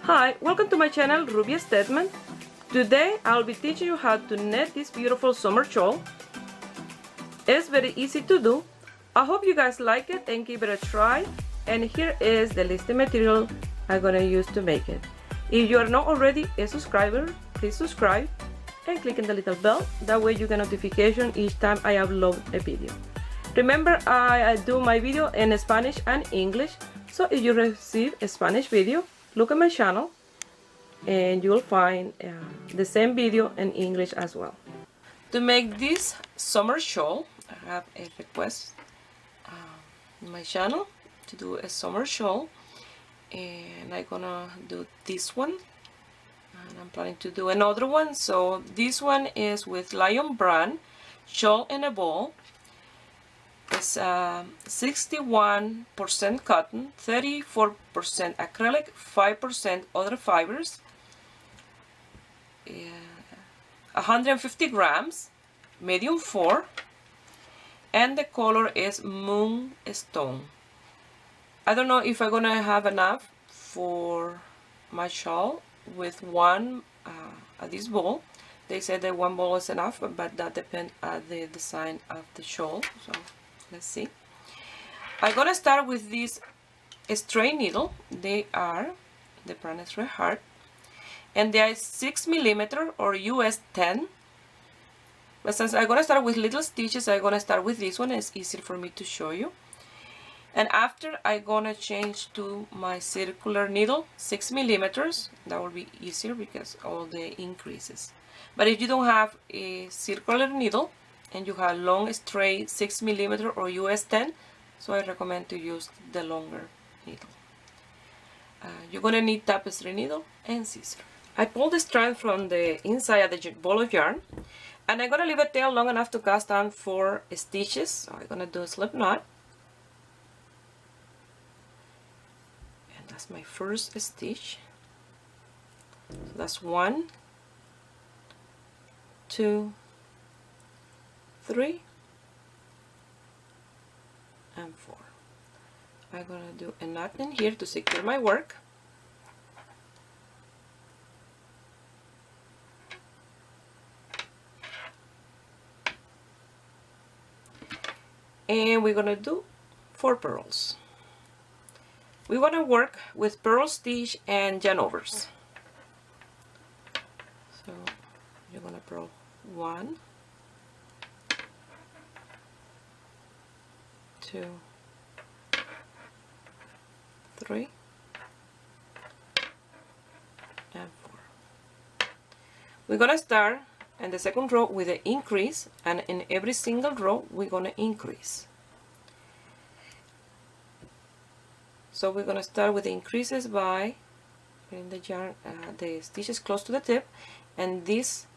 Hi, welcome to my channel Ruby Statement. Today I'll be teaching you how to knit this beautiful summer shawl. It's very easy to do. I hope you guys like it and give it a try. And here is the list of material I'm gonna use to make it. If you are not already a subscriber, please subscribe and click on the little bell. That way you get notification each time I upload a video. Remember, I do my video in Spanish and English, so if you receive a Spanish video, look at my channel and you will find the same video in English as well. To make this summer shawl, I have a request in my channel to do a summer shawl, and I'm gonna do this one, and I'm planning to do another one. So this one is with Lion Brand shawl in a ball. It's 61% cotton, 34% acrylic, 5% other fibers, 150 grams, medium 4, and the color is Moonstone. I don't know if I'm gonna have enough for my shawl with one at this ball. They said that one ball is enough, but that depends on the design of the shawl. So let's see. I'm gonna start with this stray needle. The brand is Red Heart, and they are 6mm or US 10. But since I'm gonna start with little stitches, I'm gonna start with this one. It's easier for me to show you. And after, I'm gonna change to my circular needle, 6mm. That will be easier because all the increases. But if you don't have a circular needle and you have long stray 6mm or US 10, so I recommend to use the longer needle. You're gonna need tapestry needle and scissors. I pulled the strand from the inside of the ball of yarn, and I'm gonna leave a tail long enough to cast on 4 stitches. So I'm gonna do a slip knot, and that's my first stitch. So that's 1, 2, 3, and 4. I'm gonna do a knot in here to secure my work. And we're gonna do 4 purls. We want to work with purl stitch and yarn overs. So you're gonna purl 1, 2, 3, and 4. We're gonna start in the second row with an increase, and in every single row we're gonna increase. So we're gonna start with the increases by putting the yarn, the stitches close to the tip, and this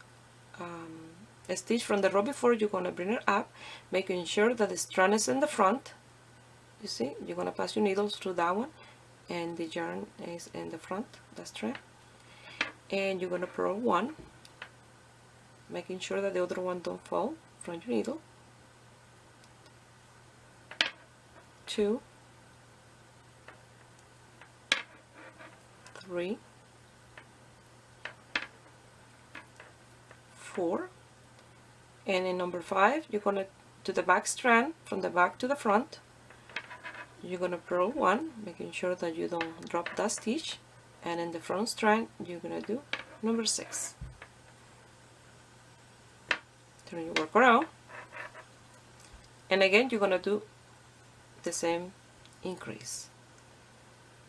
stitch from the row before, you're gonna bring it up, making sure that the strand is in the front. You see, you're gonna pass your needles through that one, and the yarn is in the front, that strand, and you're gonna purl 1, making sure that the other one don't fall from your needle. 2, 3, 4, and in number 5, you're gonna do the back strand from the back to the front. You're gonna purl 1, making sure that you don't drop that stitch, and in the front strand you're gonna do number 6. Turn your work around, and again you're gonna do the same increase.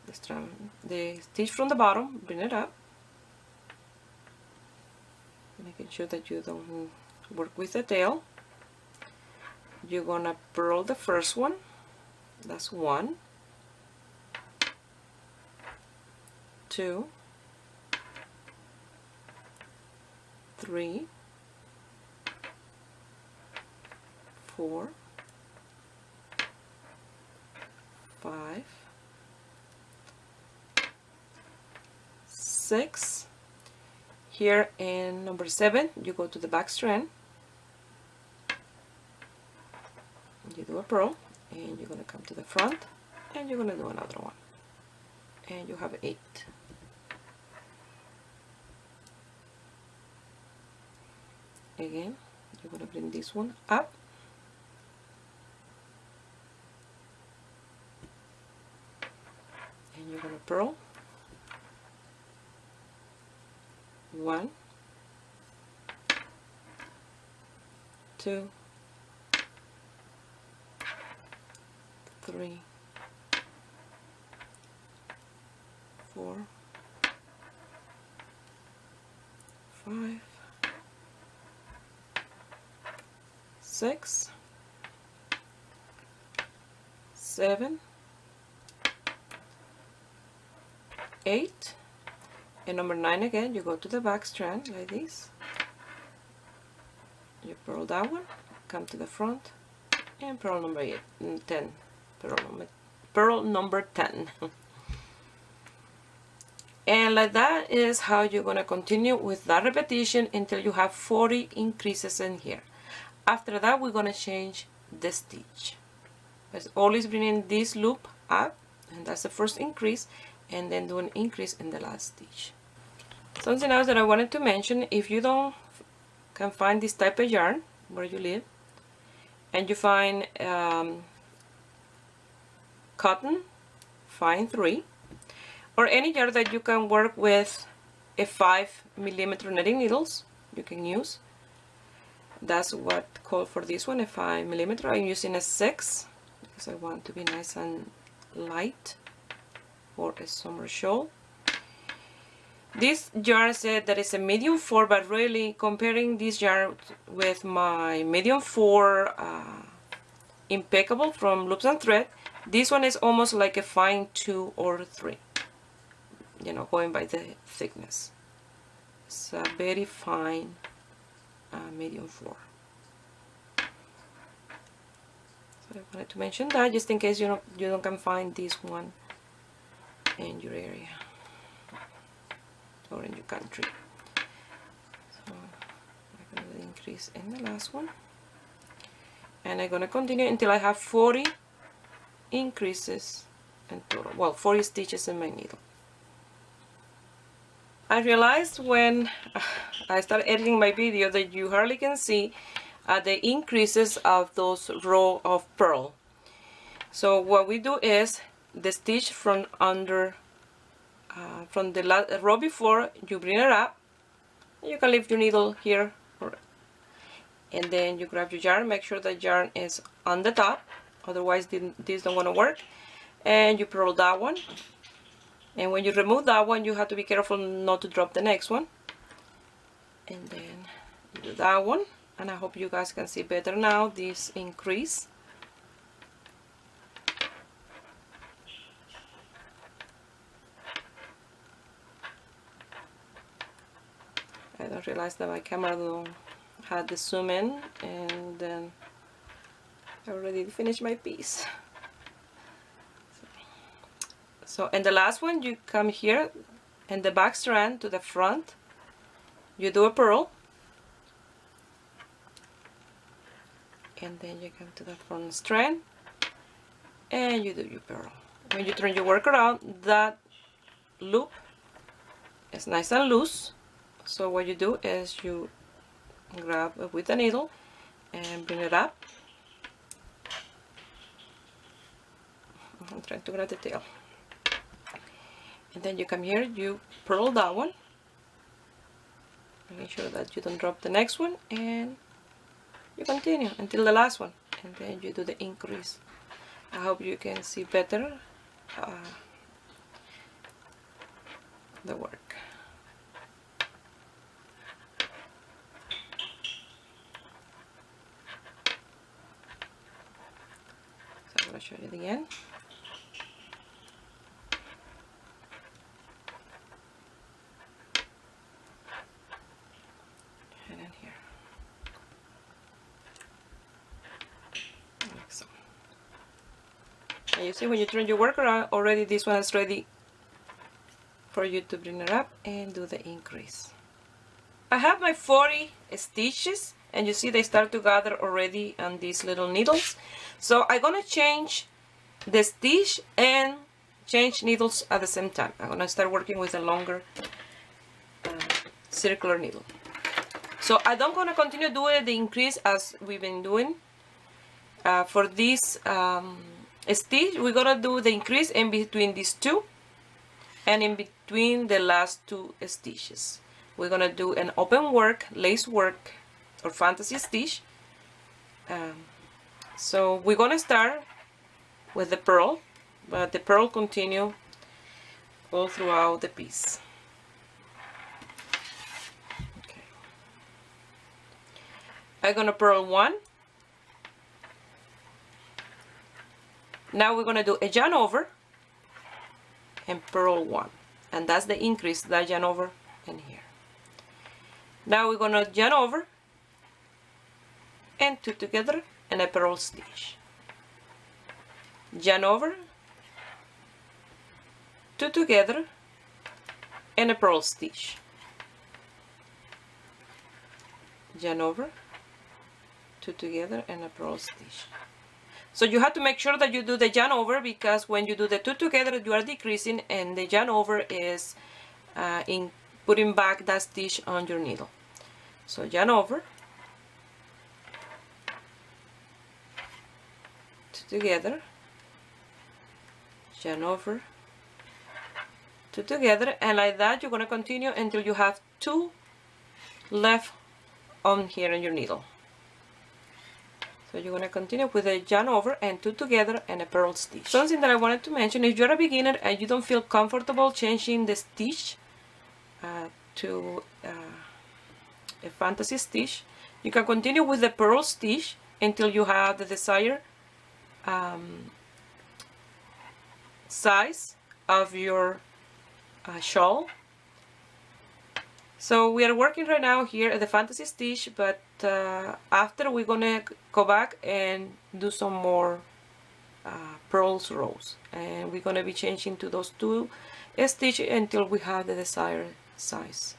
The strand, the stitch from the bottom, bring it up, making sure that you don't work with the tail. You're gonna purl the first one, that's 1, 2, 3, 4, 5, 6. Here in number 7, you go to the back strand, you do a purl, and you're going to come to the front, and you're going to do another one, and you have 8. again, you're going to bring this one up. And you're going to purl 1, 2, 3, 4, 5, 6, 7, 8, and number 9 again. You go to the back strand like this, you purl that one, come to the front, and purl number 10. Purl number 10. And like that is how you're going to continue with that repetition until you have 40 increases in here. After that, we're going to change the stitch. It's always bringing this loop up, and that's the first increase, and then do an increase in the last stitch. Something else that I wanted to mention, if you can find this type of yarn where you live, and you find cotton fine 3, or any yarn that you can work with a 5mm knitting needles, you can use. That's what called for this one, a 5mm. I'm using a 6 because I want to be nice and light for a summer shawl. This yarn said that it's a medium 4, but really comparing this yarn with my medium 4 Impeccable from Loops and Thread, this one is almost like a fine 2 or 3. You know, going by the thickness. It's a very fine medium 4. So I wanted to mention that just in case you don't can find this one in your area or in your country. So I'm going to increase in the last one, and I'm going to continue until I have 40 increases in total. Well, 40 stitches in my needle. I realized when I started editing my video that you hardly can see the increases of those row of purl. So what we do is the stitch from under, from the row before, you bring it up. You can leave your needle here, and then you grab your yarn. Make sure the yarn is on the top, otherwise this don't want to work. And you purl that one. And when you remove that one, you have to be careful not to drop the next one. And then you do that one. And I hope you guys can see better now this increase. I don't realize that my camera don't have the zoom in, and then I already finished my piece. So in the last one, you come here in the back strand to the front, you do a purl, and then you come to the front strand and you do your purl. When you turn your work around, that loop is nice and loose, so what you do is you grab it with the needle and bring it up. I'm trying to grab the tail. And then you come here, you purl that one, make sure that you don't drop the next one, and you continue until the last one, and then you do the increase. I hope you can see better the work. So I'm going to show you again. And you see when you turn your work around, already this one is ready for you to bring it up and do the increase. I have my 40 stitches, and you see they start to gather already on these little needles. So I'm going to change the stitch and change needles at the same time. I'm going to start working with a longer circular needle. So I don't gonna continue doing the increase as we've been doing. For this stitch, we're gonna do the increase in between these two and in between the last two stitches. We're gonna do an open work, lace work, or fantasy stitch. So we're gonna start with the purl, but the purl continue all throughout the piece. Okay. I'm gonna purl 1. Now we're gonna do a yarn over and purl 1, and that's the increase, that yarn over in here. Now we're gonna yarn over and 2 together and a purl stitch. Yarn over, 2 together and a purl stitch. Yarn over, 2 together and a purl stitch. So you have to make sure that you do the yarn over, because when you do the 2 together you are decreasing, and the yarn over is in putting back that stitch on your needle. So yarn over, 2 together, yarn over, 2 together, and like that you're going to continue until you have 2 left on here on your needle. So you're going to continue with a yarn over and 2 together and a purl stitch. Something that I wanted to mention, if you're a beginner and you don't feel comfortable changing the stitch to a fantasy stitch, you can continue with the purl stitch until you have the desired size of your shawl. So we are working right now here at the fantasy stitch, but after we're gonna go back and do some more Purl Rows, and we're gonna be changing to those 2 stitches until we have the desired size.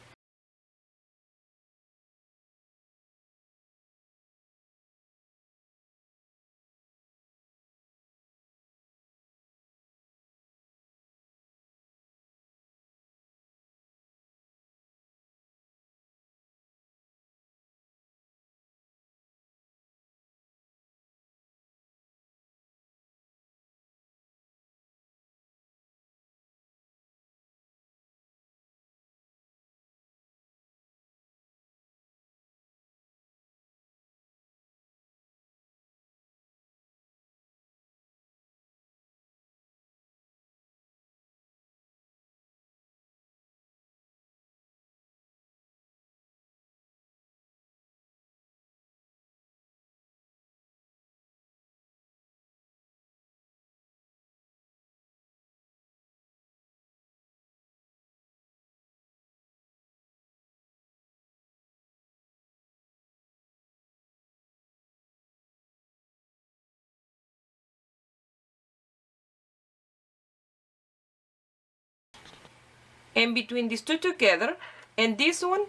And between these 2 together and this one,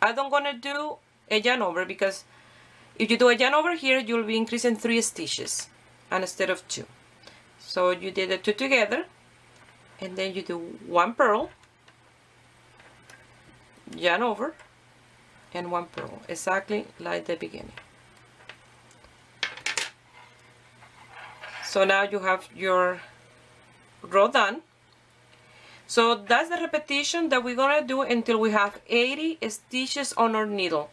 I don't gonna do a yarn over, because if you do a yarn over here, you'll be increasing 3 stitches instead of 2. So you did the 2 together, and then you do 1 purl, yarn over, and 1 purl, exactly like the beginning. So now you have your row done. So that's the repetition that we're gonna do until we have 80 stitches on our needle.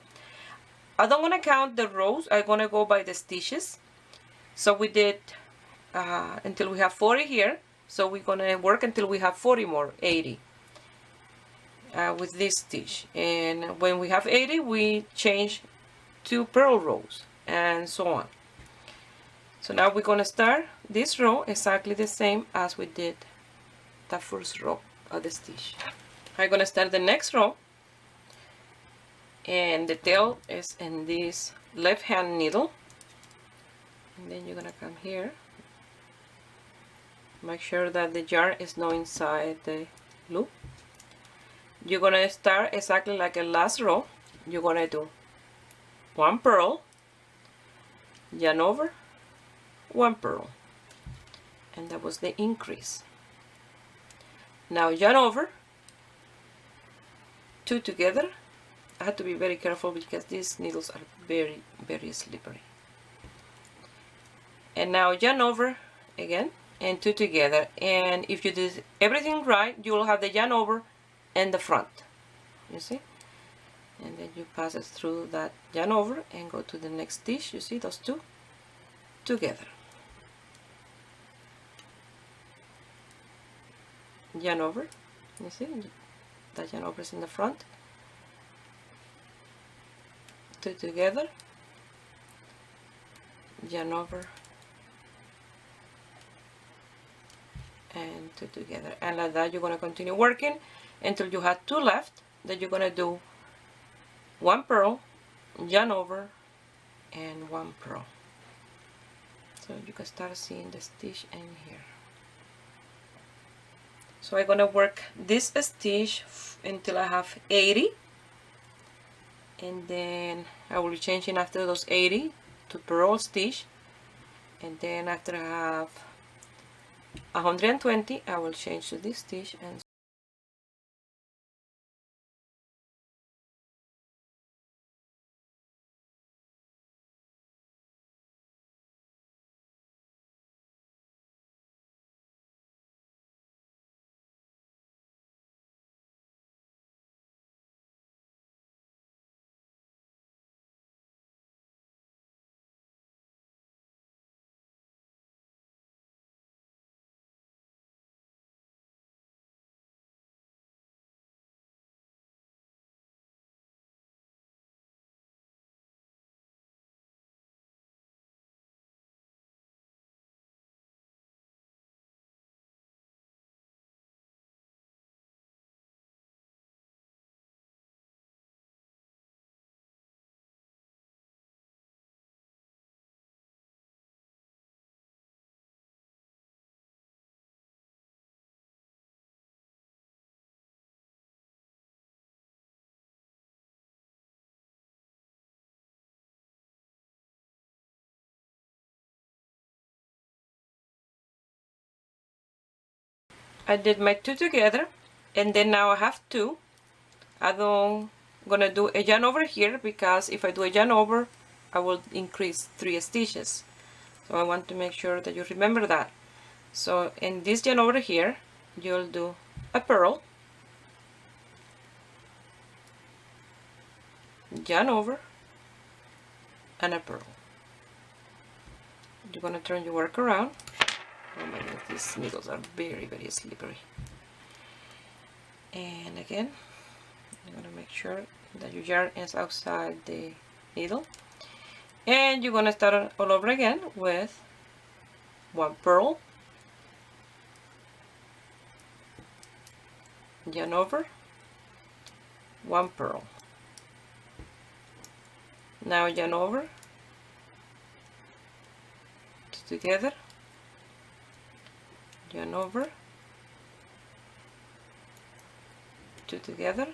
I don't wanna count the rows, I'm gonna go by the stitches. So we did until we have 40 here, so we're gonna work until we have 40 more, 80 with this stitch. And when we have 80, we change to Purl Rows, and so on. So now we're gonna start this row exactly the same as we did the first row of the stitch. I'm gonna start the next row, and the tail is in this left hand needle, and then you're gonna come here, make sure that the yarn is not inside the loop. You're gonna start exactly like the last row. You're gonna do 1 purl, yarn over, 1 purl, and that was the increase. Now yarn over, 2 together I have to be very careful because these needles are very, very slippery. And now yarn over again and 2 together, and if you do everything right, you will have the yarn over and the front, you see, and then you pass it through that yarn over and go to the next stitch. You see those 2 together, yarn over, you see that yarn over is in the front, 2 together, yarn over and 2 together, and like that you're going to continue working until you have 2 left. Then you're going to do 1 purl, yarn over, and 1 purl. So you can start seeing the stitch in here. So I'm going to work this stitch until I have 80, and then I will be changing after those 80 to purl stitch, and then after I have 120 I will change to this stitch. And I did my 2 together, and then now I have 2. I don't gonna do a yarn over here because if I do a yarn over I will increase 3 stitches, so I want to make sure that you remember that. So in this yarn over here you'll do a purl, yarn over, and a purl. You're gonna turn your work around. Oh my goodness, these needles are very, very slippery. And again, you're gonna make sure that your yarn is outside the needle, and you're gonna start all over again with 1 purl, yarn over, 1 purl. Now yarn over, 2 together, yarn over, 2 together,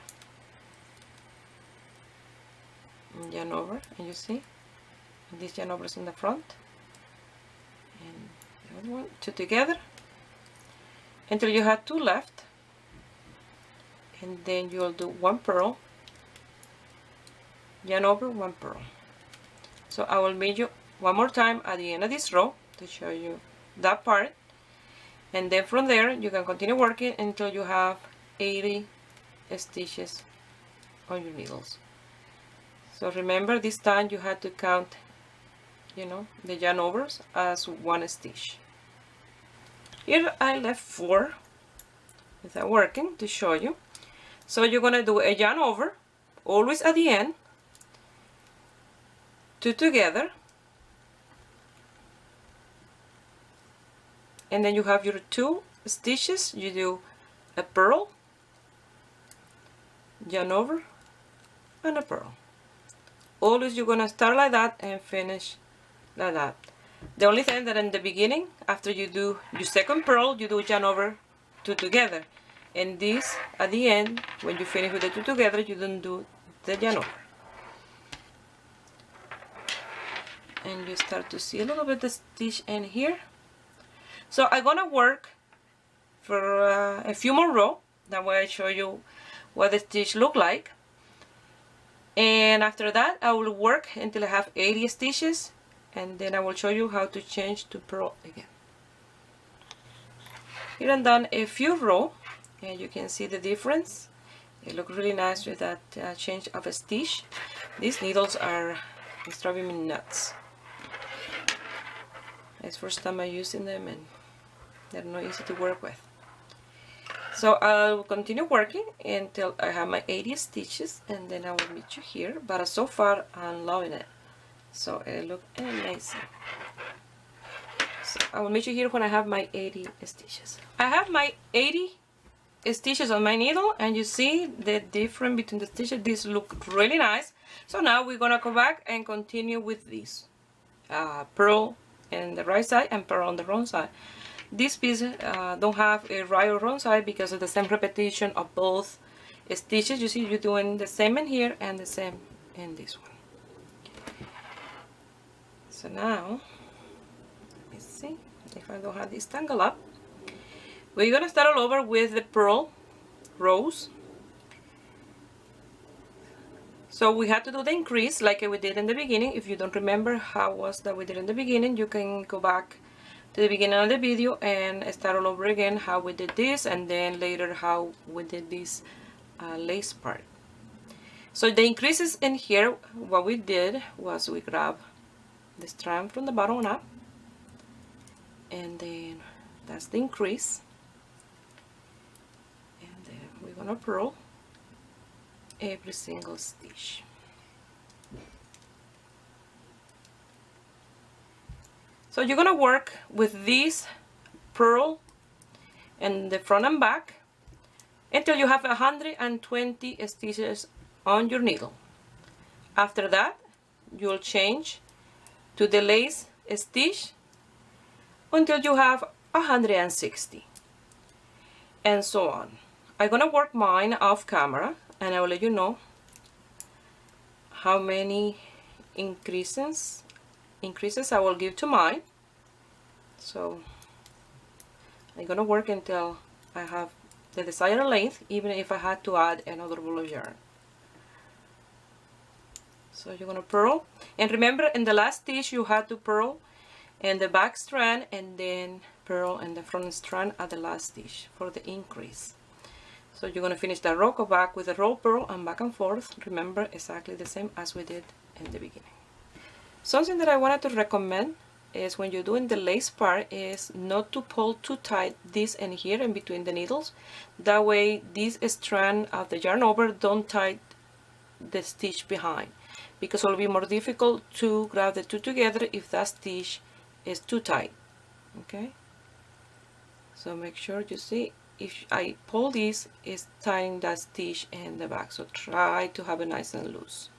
and yarn over, and you see this yarn over is in the front, and the other one, 2 together, until you have 2 left, and then you'll do 1 purl, yarn over, 1 purl. So I will meet you one more time at the end of this row to show you that part, and then from there you can continue working until you have 80 stitches on your needles. So remember, this time you had to count, you know, the yarn overs as 1 stitch. Here I left 4 without working to show you. So you're gonna do a yarn over always at the end, 2 together, and then you have your 2 stitches. You do a purl, yarn over, and a purl. Always you're gonna start like that and finish like that. The only thing that in the beginning, after you do your second purl, you do yarn over, 2 together, and this at the end, when you finish with the 2 together, you don't do the yarn over. And you start to see a little bit the stitch in here. So I'm gonna work for a few more rows. That way I show you what the stitch look like. And after that I will work until I have 80 stitches, and then I will show you how to change to purl again. Here I'm done a few rows, and you can see the difference. It looks really nice with that change of a stitch. These needles are driving me nuts. It's the first time I'm using them, and they're not easy to work with. So I'll continue working until I have my 80 stitches, and then I will meet you here. But so far I'm loving it, so it looks amazing. So I will meet you here when I have my 80 stitches. I have my 80 stitches on my needle, and you see the difference between the stitches. These look really nice. So now we're gonna go back and continue with this purl on the right side and purl on the wrong side. This piece don't have a right or wrong side because of the same repetition of both stitches. You see, you're doing the same in here and the same in this one. So now, let me see if I don't have this tangled up. We're gonna start all over with the Purl Rows. So we had to do the increase like we did in the beginning. If you don't remember how was that we did in the beginning, you can go back to the beginning of the video and start all over again how we did this, and then later how we did this lace part. So the increases in here, what we did was we grabbed the strand from the bottom up, and then that's the increase, and then we're gonna purl every single stitch. So you're gonna work with this purl in the front and back until you have 120 stitches on your needle. After that, you'll change to the lace stitch until you have 160, and so on. I'm gonna work mine off camera, and I will let you know how many increases I will give to mine. So I'm gonna work until I have the desired length, even if I had to add another ball of yarn. So you're gonna purl, and remember in the last stitch you had to purl in the back strand and then purl in the front strand at the last stitch for the increase. So you're gonna finish that row, go back with a row purl and back and forth. Remember, exactly the same as we did in the beginning. Something that I wanted to recommend is when you're doing the lace part is not to pull too tight this and here in between the needles. That way this strand of the yarn over don't tie the stitch behind, because it will be more difficult to grab the two together if that stitch is too tight. Okay, so make sure you see if I pull this, it's tying that stitch in the back, so try to have it nice and loose.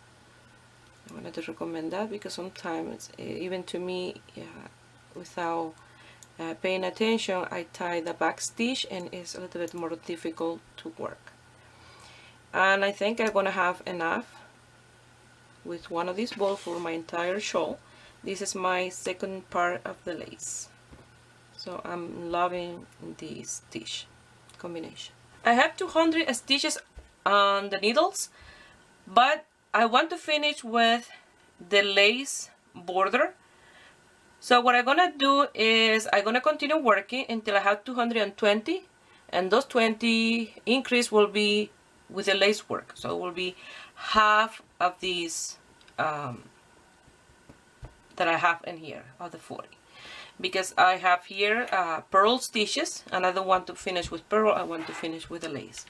I wanted to recommend that because sometimes, even to me, without paying attention, I tie the back stitch and it's a little bit more difficult to work. And I think I'm gonna have enough with one of these balls for my entire shawl. This is my second part of the lace, so I'm loving this stitch combination. I have 200 stitches on the needles, but I want to finish with the lace border. So what I'm gonna do is I'm gonna continue working until I have 220, and those 20 increase will be with the lace work, so it will be half of these that I have in here of the 40, because I have here purl stitches and I don't want to finish with purl, I want to finish with the lace.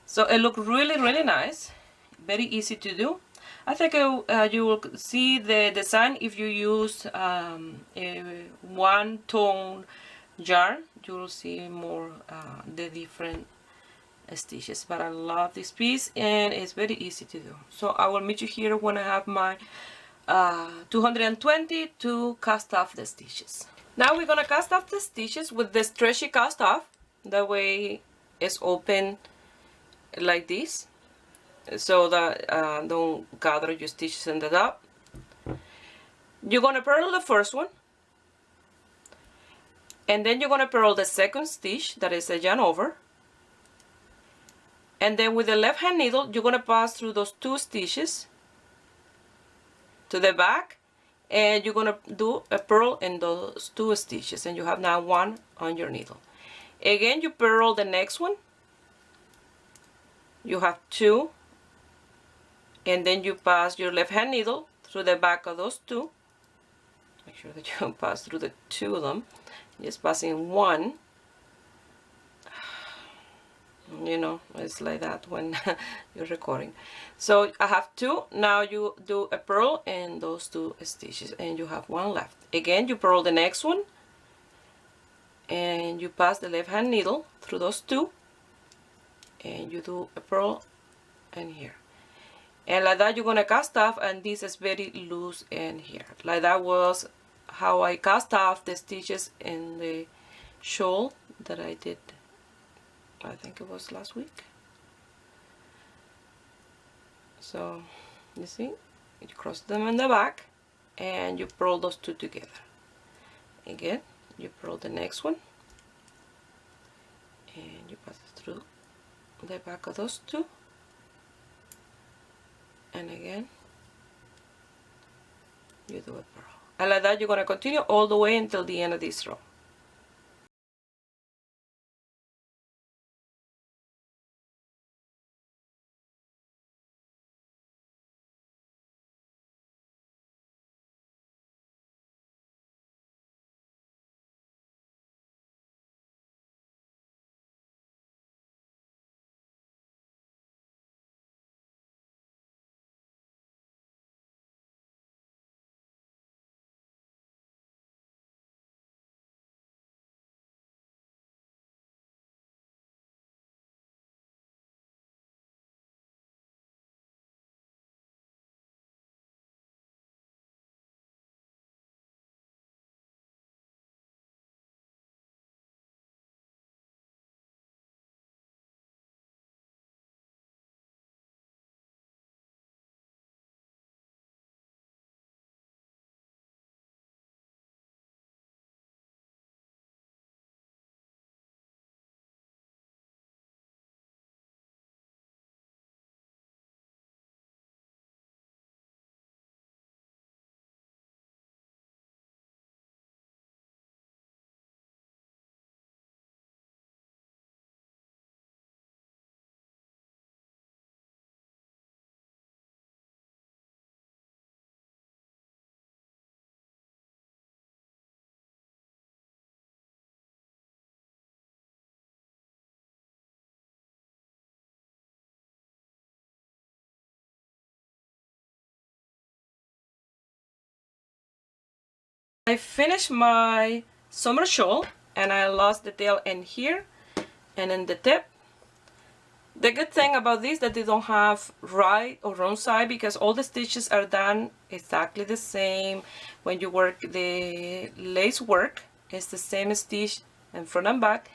So it looks really, really nice, very easy to do. I think you will see the design if you use a one-tone yarn. You will see more the different stitches, but I love this piece and it's very easy to do. So I will meet you here when I have my 220 to cast off the stitches. Now we're gonna cast off the stitches with the stretchy cast off. That way it's open like this, so that don't gather your stitches in the top. You're gonna purl the first one, and then you're gonna purl the second stitch that is a yarn over, And then with the left hand needle, you're going to pass through those 2 stitches to the back, and you're going to do a purl in those 2 stitches, and you have now 1 on your needle. Again, you purl the next one, you have 2, and then you pass your left hand needle through the back of those 2. Make sure that you pass through the 2 of them, just passing 1. You know, it's like that when you're recording. So I have 2. Now you do a purl in those 2 stitches, and you have 1 left. Again, you purl the next one, and you pass the left hand needle through those 2, and you do a purl in here. And like that, you're going to cast off, and this is very loose in here. Like that was how I cast off the stitches in the shawl that I did, I think it was last week. So you see, you cross them in the back, and you purl those 2 together. Again, you purl the next one, and you pass it through the back of those 2, and again you do a purl. And like that, you're going to continue all the way until the end of this row. I finished my summer shawl, and I lost the tail in here and in the tip. The good thing about this that they don't have right or wrong side, because all the stitches are done exactly the same. When you work the lace work, it's the same stitch in front and back,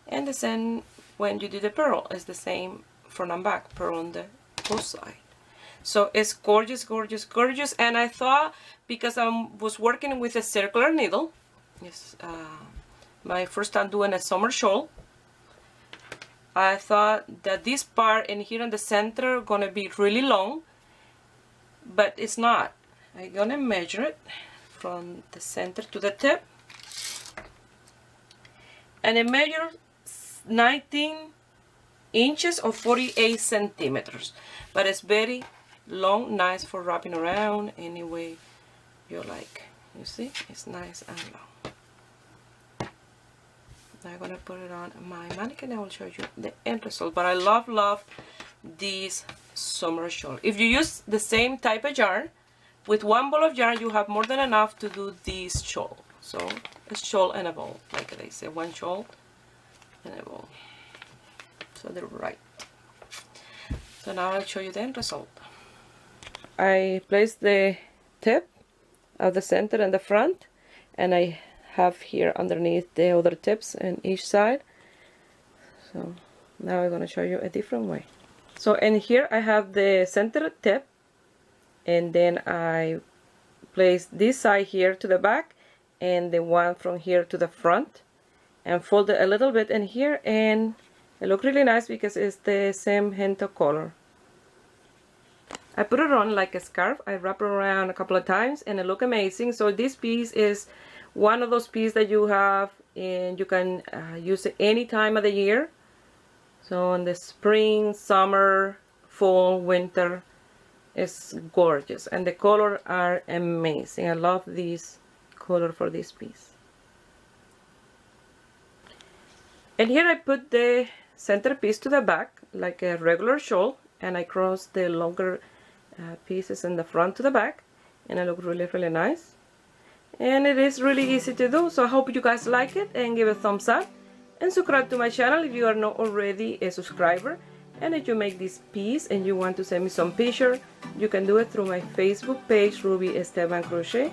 and the same when you do the purl, it's the same front and back, purl on the both side. So it's gorgeous, gorgeous, gorgeous. And I thought, because I was working with a circular needle, yes, my first time doing a summer shawl, I thought that this part in here in the center gonna be really long, but it's not. I'm gonna measure it from the center to the tip, and it measures 19 inches or 48 centimeters, but it's very long, nice for wrapping around any way you like. You see, it's nice and long. Now I'm gonna put it on my mannequin. I will show you the end result. But I love this summer shawl. If you use the same type of yarn, with one ball of yarn you have more than enough to do this shawl. So a shawl and a ball, like they say, one shawl and a ball. So they're right. So now I'll show you the end result. I placed the tip of the center and the front, and I have here underneath the other tips on each side. So now I'm going to show you a different way. So in here I have the center tip, and then I place this side here to the back and the one from here to the front, and fold it a little bit in here and It looks really nice because it's the same Hento color. I put it on like a scarf. I wrap it around a couple of times and it looks amazing. So this piece is one of those pieces that you have and you can use it any time of the year. So in the spring, summer, fall, winter, it's gorgeous. And the colors are amazing. I love this color for this piece. And here I put the center piece to the back like a regular shawl, and I cross the longer pieces in the front to the back, and it looks really nice. And it is really easy to do, so I hope you guys like it and give it a thumbs up and subscribe to my channel if you are not already a subscriber. And if you make this piece and you want to send me some picture, you can do it through my Facebook page, Ruby Esteban Crochet,